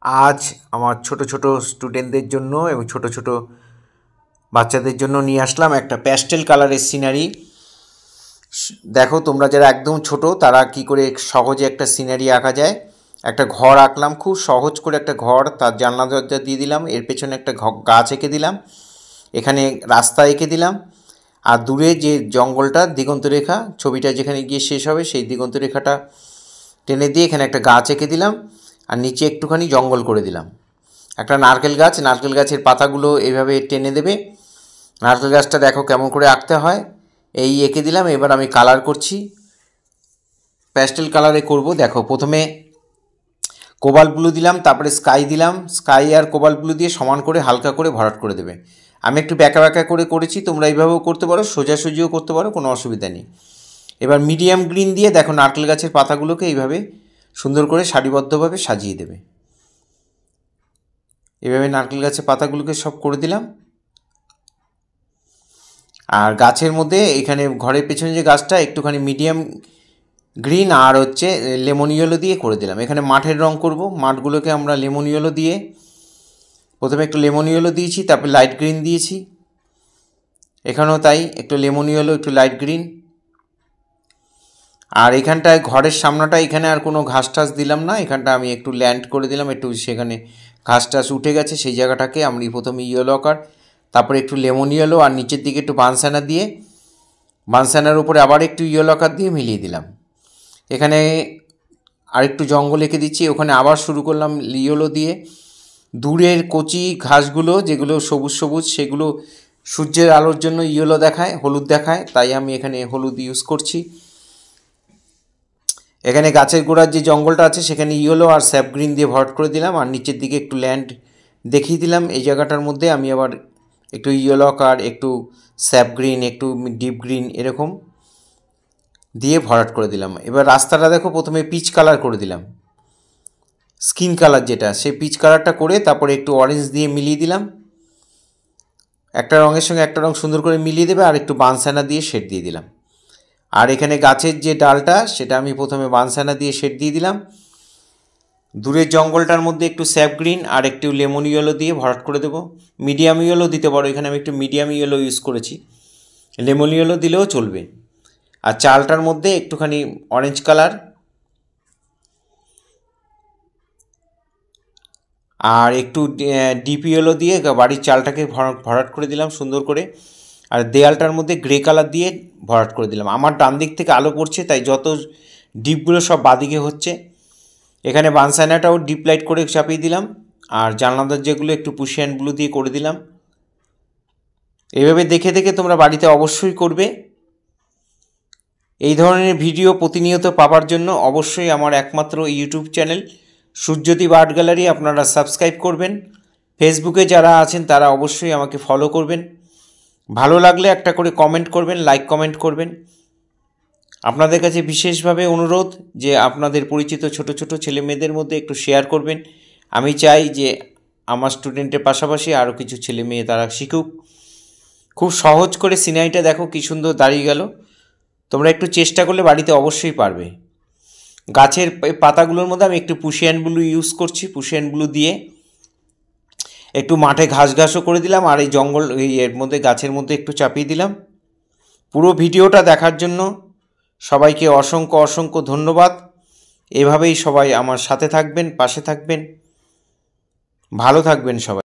आज আমার ছোট ছোট স্টুডেন্টদের জন্য এবং ছোট ছোট বাচ্চাদের জন্য নিয়ে আসলাম একটা প্যাস্টেল কালারের সিনারি। দেখো তোমরা যারা একদম ছোট তারা কি করে সহজে একটা সিনারি আঁকা যায়। একটা ঘর আঁকলাম, খুব সহজ করে একটা ঘর, তার জানলা দরজা দিয়ে দিলাম, এর পেছনে একটা গাছ এঁকে দিলাম, এখানে রাস্তা এঁকে দিলাম, আর দূরে যে জঙ্গলটা দিগন্ত রেখা ছবিটা যেখানে গিয়ে শেষ হবে সেই দিগন্ত রেখাটা টেনে দিয়ে এখানে একটা গাছ এঁকে দিলাম, আর নিচে একটুখানি জঙ্গল করে দিলাম। একটা নারকেল গাছের পাতাগুলো এইভাবে টেনে দেবে। নারকেল গাছটা দেখো কেমন করে আঁকতে হয়, এই এঁকে দিলাম। এবার আমি কালার করছি, প্যাস্টেল কালারে করব। দেখো প্রথমে কোবাল্ট ব্লু দিলাম, তারপরে স্কাই দিলাম, স্কাই আর কোবাল্ট ব্লু দিয়ে সমান করে হালকা করে ভরাট করে দেবে। আমি একটু ব্যাকা ব্যাকা করে করেছি, তোমরা এইভাবেও করতে পারো, সোজাসুজিও করতে পারো, কোনো অসুবিধা নেই। এবার মিডিয়াম গ্রিন দিয়ে দেখো নারকেল গাছের পাতাগুলোকে এইভাবে সুন্দর করে সারিবদ্ধভাবে সাজিয়ে দেবে। এভাবে নারকেল গাছের পাতাগুলোকে সব করে দিলাম। আর গাছের মধ্যে এখানে ঘরের পেছনে যে গাছটা একটুখানি মিডিয়াম গ্রিন আর হচ্ছে লেমন ইয়েলো দিয়ে করে দিলাম। এখানে মাঠের রং করব, মাঠগুলোকে আমরা লেমন ইয়েলো দিয়ে, প্রথমে একটু লেমন ইয়েলো দিয়েছি, তারপরে লাইট গ্রিন দিয়েছি। এখানেও তাই, একটু লেমন ইয়েলো, একটু লাইট গ্রিন। আর এখানটায় ঘরের সামনাটা এখানে আর কোনো ঘাস টাস দিলাম না, এখানটা আমি একটু ল্যান্ড করে দিলাম, একটু সেখানে ঘাস টাস উঠে গেছে, সেই জায়গাটাকে আমি প্রথমে ইয়েলো আকার, তারপরে একটু লেমন ইয়েলো, আর নিচের দিকে একটু বানসানা দিয়ে, বানসানার উপরে আবার একটু ইয়েলো আকার দিয়ে মিলিয়ে দিলাম। এখানে আরেকটু জঙ্গল এঁকে দিচ্ছি, ওখানে আবার শুরু করলাম ইয়েলো দিয়ে। দূরের কচি ঘাসগুলো যেগুলো সবুজ সবুজ, সেগুলো সূর্যের আলোর জন্য ইয়েলো দেখায়, হলুদ দেখায়, তাই আমি এখানে হলুদ ইউজ করছি। এখানে গাছের গোড়ার যে জঙ্গলটা আছে সেখানে ইয়েলো আর স্যাপ গ্রিন দিয়ে ভরাট করে দিলাম, আর নিচের দিকে একটু ল্যান্ড দেখিয়ে দিলাম। এই জায়গাটার মধ্যে আমি আবার একটু ইয়েলো আর একটু স্যাপ গ্রিন, একটু ডিপ গ্রিন এরকম দিয়ে ভরাট করে দিলাম। এবার রাস্তাটা দেখো প্রথমে পিচ কালার করে দিলাম, স্কিন কালার যেটা, সেই পিচ কালারটা করে তারপরে একটু অরেঞ্জ দিয়ে মিলিয়ে দিলাম। একটা রঙের সঙ্গে একটা রঙ সুন্দর করে মিলিয়ে দেবে, আর একটু বানসানা দিয়ে শেড দিয়ে দিলাম। আর এখানে গাছের যে ডালটা সেটা আমি প্রথমে বানসানা দিয়ে শেড দিয়ে দিলাম। দূরের জঙ্গলটার মধ্যে একটু স্যাপ গ্রিন আর একটু লেমন ইয়েলো দিয়ে ভরাট করে দেবো। মিডিয়াম ইয়েলো দিতে পারো, এখানে আমি একটু মিডিয়াম ইয়েলো ইউজ করেছি, লেমন ইয়েলো দিলেও চলবে। আর চালটার মধ্যে একটুখানি অরেঞ্জ কালার আর একটু ডিপ ইয়েলো দিয়ে বাড়ির চালটাকে ভরাট করে দিলাম সুন্দর করে। আর দেয়ালটার মধ্যে গ্রে কালার দিয়ে ভরাট করে দিলাম। আমার ডান দিক থেকে আলো পড়ছে, তাই যত ডিপগুলো সব বাদিকে হচ্ছে। এখানে বানসানাটাও ডিপ লাইট করে চাপিয়ে দিলাম, আর জানলা দরজাগুলো একটু পুশিয়ান ব্লু দিয়ে করে দিলাম। এইভাবে দেখে দেখে তোমরা বাড়িতে অবশ্যই করবে। এই ধরনের ভিডিও প্রতিনিয়ত পাওয়ার জন্য অবশ্যই আমার একমাত্র YouTube channel Suryadip art gallery আপনারা সাবস্ক্রাইব করবেন। ফেসবুকে যারা আছেন তারা অবশ্যই আমাকে ফলো করবেন। ভালো লাগলে একটা করে কমেন্ট করবেন, লাইক কমেন্ট করবেন। আপনাদের কাছে বিশেষভাবে অনুরোধ যে আপনাদের পরিচিত ছোট ছোট ছেলে মেয়েদের মধ্যে একটু শেয়ার করবেন। আমি চাই যে আমার স্টুডেন্টের পাশাপাশি আরও কিছু ছেলে মেয়ে তারা শিখুক। খুব সহজ করে সিনারিটা দেখো কী সুন্দর দাঁড়িয়ে গেল। তোমরা একটু চেষ্টা করলে বাড়িতে অবশ্যই পারবে। গাছের পাতাগুলোর মধ্যে আমি একটু পুশিয়ান ব্লু ইউজ করছি, পুশিয়ান ব্লু দিয়ে একটু মাঠে ঘাসও করে দিলাম, আর এই জঙ্গল এর মধ্যে গাছের মধ্যে একটু চাপিয়ে দিলাম। পুরো ভিডিওটা দেখার জন্য সবাইকে অসংখ্য অসংখ্য ধন্যবাদ। এভাবেই সবাই আমার সাথে থাকবেন, পাশে থাকবেন, ভালো থাকবেন সবাই।